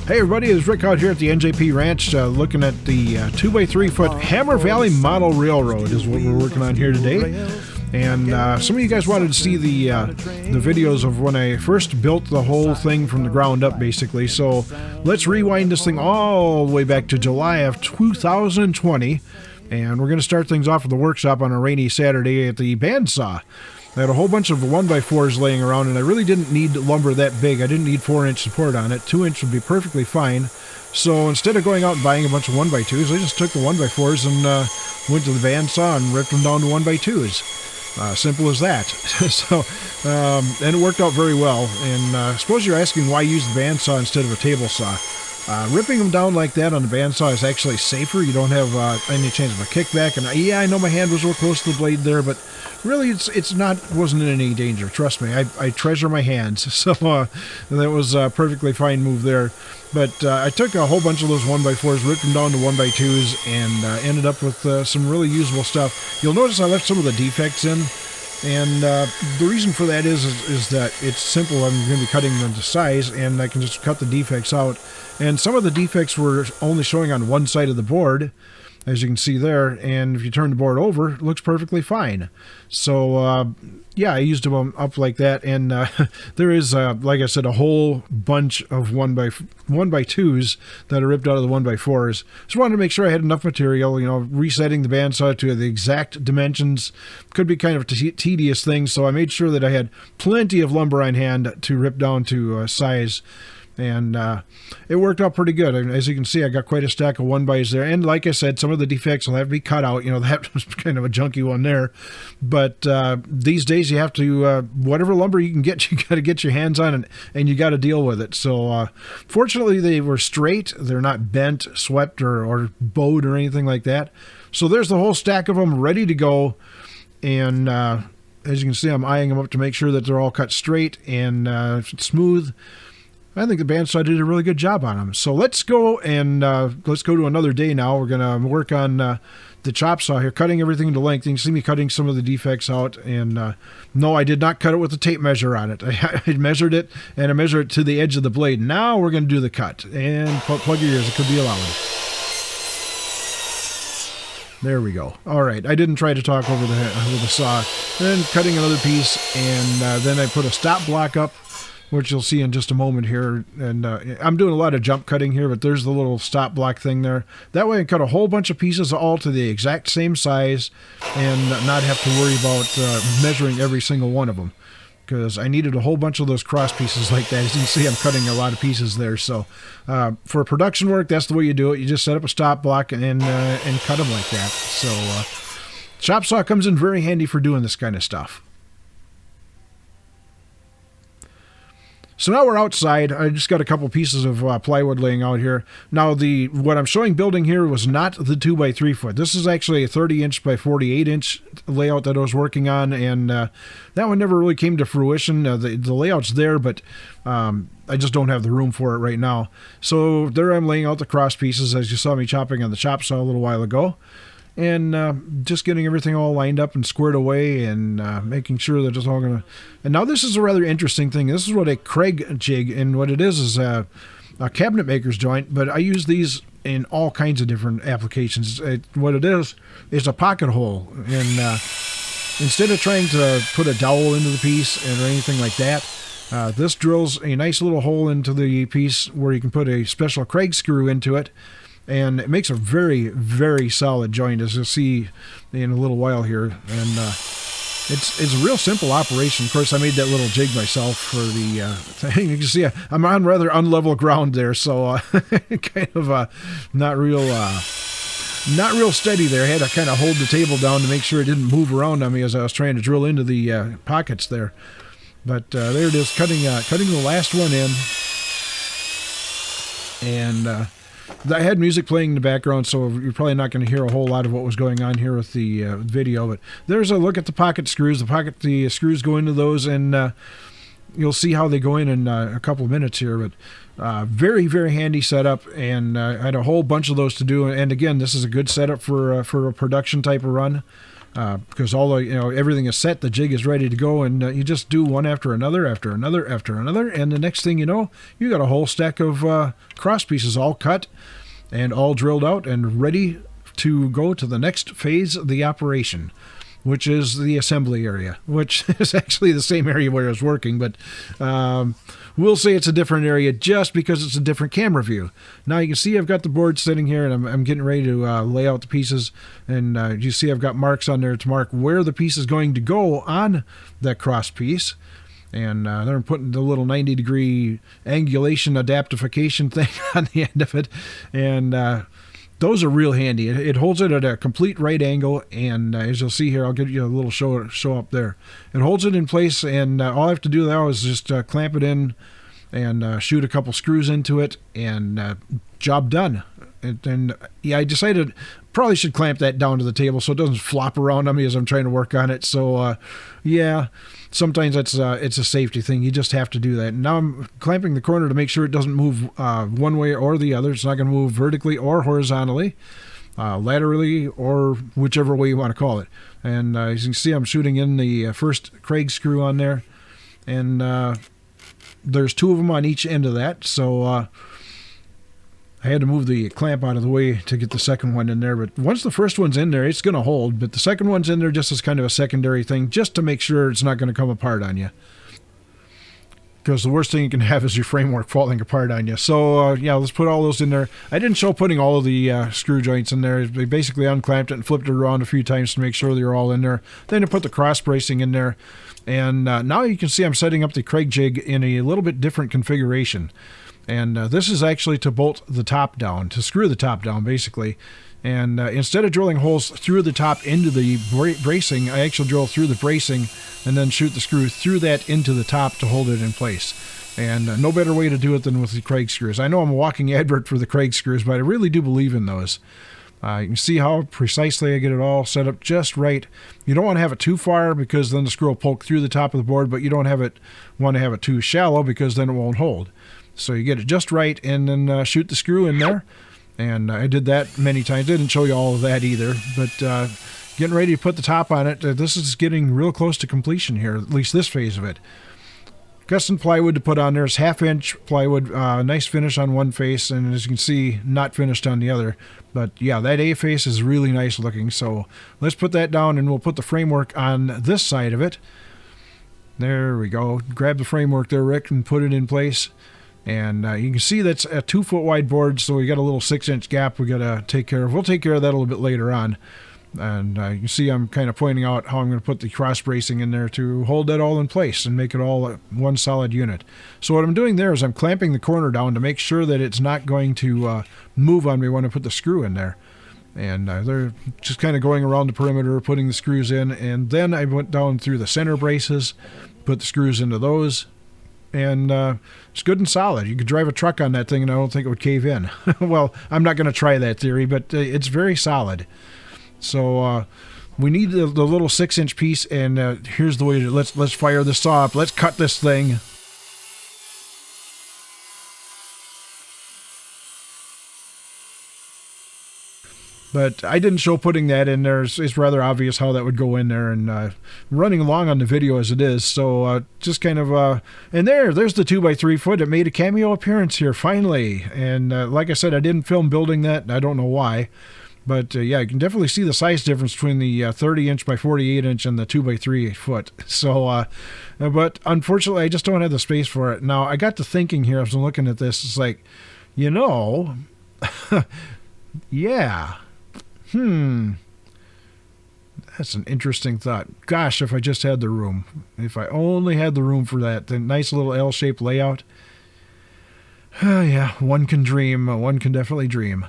Hey everybody, it's Rick out here at the NJP Ranch looking at the 2x3 foot Hammer Valley Model Railroad is what we're working on here today. And some of you guys wanted to see the videos of when I first built the whole thing from the ground up, basically. So let's rewind this thing all the way back to July of 2020. And we're going to start things off with the workshop on a rainy Saturday at the bandsaw. I had a whole bunch of 1x4s laying around, and I really didn't need lumber that big. I didn't need 4-inch support on it. 2-inch would be perfectly fine. So instead of going out and buying a bunch of 1x2s, I just took the 1x4s and went to the bandsaw and ripped them down to 1x2s. Simple as that. So, and it worked out very well. And I suppose you're asking why use the bandsaw instead of a table saw. Ripping them down like that on the bandsaw is actually safer. You don't have any chance of a kickback. And yeah, I know my hand was real close to the blade there, but really wasn't in any danger. Trust me, I treasure my hands. So that was a perfectly fine move there. But I took a whole bunch of those 1x4s, ripped them down to 1x2s, and ended up with some really usable stuff. You'll notice I left some of the defects in. And the reason for that is that it's simple. I'm going to be cutting them to size, and I can just cut the defects out. And some of the defects were only showing on one side of the board, as you can see there. And if you turn the board over, it looks perfectly fine. So, yeah, I used them up like that. And there is, like I said, a whole bunch of 1x2s that are ripped out of the 1x4s. Just wanted to make sure I had enough material. You know, resetting the bandsaw to the exact dimensions could be kind of a tedious thing. So I made sure that I had plenty of lumber on hand to rip down to size. And it worked out pretty good. As you can see, I got quite a stack of 1x there. And like I said, some of the defects will have to be cut out. You know, that was kind of a junky one there. But these days you have to, whatever lumber you can get, you got to get your hands on it, and you got to deal with it. So fortunately, they were straight. They're not bent, swept, or bowed or anything like that. So there's the whole stack of them ready to go. And as you can see, I'm eyeing them up to make sure that they're all cut straight and smooth. I think the bandsaw did a really good job on them. So let's go to another day now. We're going to work on the chop saw here, cutting everything to length. You can see me cutting some of the defects out. And no, I did not cut it with a tape measure on it. I measured it, and I measured it to the edge of the blade. Now we're going to do the cut. And plug your ears. It could be loud. There we go. All right. I didn't try to talk over the saw. Then cutting another piece, and then I put a stop block up, which you'll see in just a moment here. And I'm doing a lot of jump cutting here, but there's the little stop block thing there. That way I cut a whole bunch of pieces all to the exact same size and not have to worry about measuring every single one of them, because I needed a whole bunch of those cross pieces like that. As you can see, I'm cutting a lot of pieces there. So for production work, that's the way you do it. You just set up a stop block and cut them like that. So chop saw comes in very handy for doing this kind of stuff. So now we're outside. I just got a couple pieces of plywood laying out here. Now what I'm showing building here was not the 2x3 foot. This is actually a 30-inch by 48-inch layout that I was working on, and that one never really came to fruition. The layout's there, but I just don't have the room for it right now. So there I'm laying out the cross pieces, as you saw me chopping on the chop saw a little while ago. And just getting everything all lined up and squared away, and making sure that it's all going to... And now this is a rather interesting thing. This is what a Craig jig, and what it is a cabinet maker's joint, but I use these in all kinds of different applications. What it is a pocket hole. And instead of trying to put a dowel into the piece or anything like that, this drills a nice little hole into the piece where you can put a special Craig screw into it. And it makes a very, very solid joint, as you'll see in a little while here. And it's a real simple operation. Of course, I made that little jig myself for the thing. You can see I'm on rather unlevel ground there, so kind of not real steady there. I had to kind of hold the table down to make sure it didn't move around on me as I was trying to drill into the pockets there. But there it is, cutting the last one in. And I had music playing in the background, so you're probably not going to hear a whole lot of what was going on here with the video. But there's a look at the pocket screws. The screws go into those, and you'll see how they go in a couple of minutes here. But very, very handy setup, and I had a whole bunch of those to do. And again, this is a good setup for a production type of run. because all the, everything is set, the jig is ready to go, and you just do one after another, and the next thing you know, you got a whole stack of cross pieces all cut and all drilled out and ready to go to the next phase of the operation, which is the assembly area, which is actually the same area where I was working, but we'll say it's a different area just because it's a different camera view. Now you can see I've got the board sitting here, and I'm getting ready to lay out the pieces, and you see I've got marks on there to mark where the piece is going to go on that cross piece. And they're putting the little 90-degree angulation adaptification thing on the end of it, and those are real handy. It holds it at a complete right angle, and as you'll see here, I'll give you a little show up there. It holds it in place, and all I have to do now is just clamp it in and shoot a couple screws into it, and job done. And yeah, I decided probably should clamp that down to the table so it doesn't flop around on me as I'm trying to work on it. So yeah, sometimes it's a safety thing. You just have to do that. And now I'm clamping the corner to make sure it doesn't move one way or the other. It's not going to move vertically or horizontally, laterally, or whichever way you want to call it. And as you can see, I'm shooting in the first Craig screw on there, and there's two of them on each end of that. So I had to move the clamp out of the way to get the second one in there. But once the first one's in there, it's going to hold. But the second one's in there just as kind of a secondary thing, just to make sure it's not going to come apart on you. Because the worst thing you can have is your framework falling apart on you. So, yeah, let's put all those in there. I didn't show putting all of the screw joints in there. They basically unclamped it and flipped it around a few times to make sure they're all in there. Then I put the cross bracing in there. And now you can see I'm setting up the Craig jig in a little bit different configuration. And this is actually to bolt the top down, to screw the top down, basically. And instead of drilling holes through the top into the bracing, I actually drill through the bracing and then shoot the screw through that into the top to hold it in place. And no better way to do it than with the Craig screws. I know I'm a walking advert for the Craig screws, but I really do believe in those. You can see how precisely I get it all set up just right. You don't want to have it too far because then the screw will poke through the top of the board, but you don't want to have it too shallow because then it won't hold. So you get it just right, and then shoot the screw in there. And I did that many times. Didn't show you all of that either, but getting ready to put the top on it. This is getting real close to completion here, at least this phase of it. Got some plywood to put on there. It's 1/2-inch plywood, nice finish on one face, and as you can see, not finished on the other. But yeah, that A face is really nice looking. So let's put that down, and we'll put the framework on this side of it. There we go. Grab the framework there, Rick, and put it in place. And you can see that's a 2-foot wide board, so we got a little 6-inch gap we got to take care of. We'll take care of that a little bit later on. And you can see I'm kind of pointing out how I'm going to put the cross bracing in there to hold that all in place and make it all one solid unit. So what I'm doing there is I'm clamping the corner down to make sure that it's not going to move on me when I put the screw in there. And they're just kind of going around the perimeter, putting the screws in. And then I went down through the center braces, put the screws into those. And it's good and solid. You could drive a truck on that thing and I don't think it would cave in. Well, I'm not going to try that theory, but it's very solid. So we need the little 6-inch piece, and here's the way to let's fire the saw up. Let's cut this thing. But I didn't show putting that in there. It's rather obvious how that would go in there, and running along on the video as it is. So just kind of, and there's the 2x3 foot. It made a cameo appearance here finally. And like I said, I didn't film building that. I don't know why. But yeah, you can definitely see the size difference between the 30-inch by 48-inch and the 2x3 foot. So, but unfortunately, I just don't have the space for it. Now, I got to thinking here as I'm looking at this. It's like, yeah. That's an interesting thought. Gosh, if I just had the room. If I only had the room for that. The nice little L-shaped layout. Yeah, one can dream. One can definitely dream.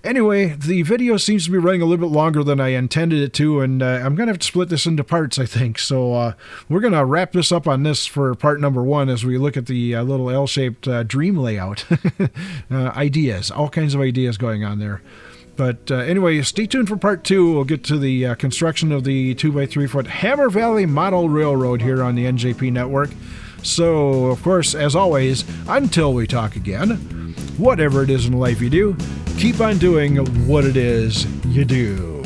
Anyway, the video seems to be running a little bit longer than I intended it to, and I'm going to have to split this into parts, I think. So we're going to wrap this up on this for part number 1 as we look at the little L-shaped dream layout. Ideas, all kinds of ideas going on there. But anyway, stay tuned for part 2. We'll get to the construction of the 2x3 foot Hammer Valley Model Railroad here on the NJP network. So, of course, as always, until we talk again, whatever it is in life you do, keep on doing what it is you do.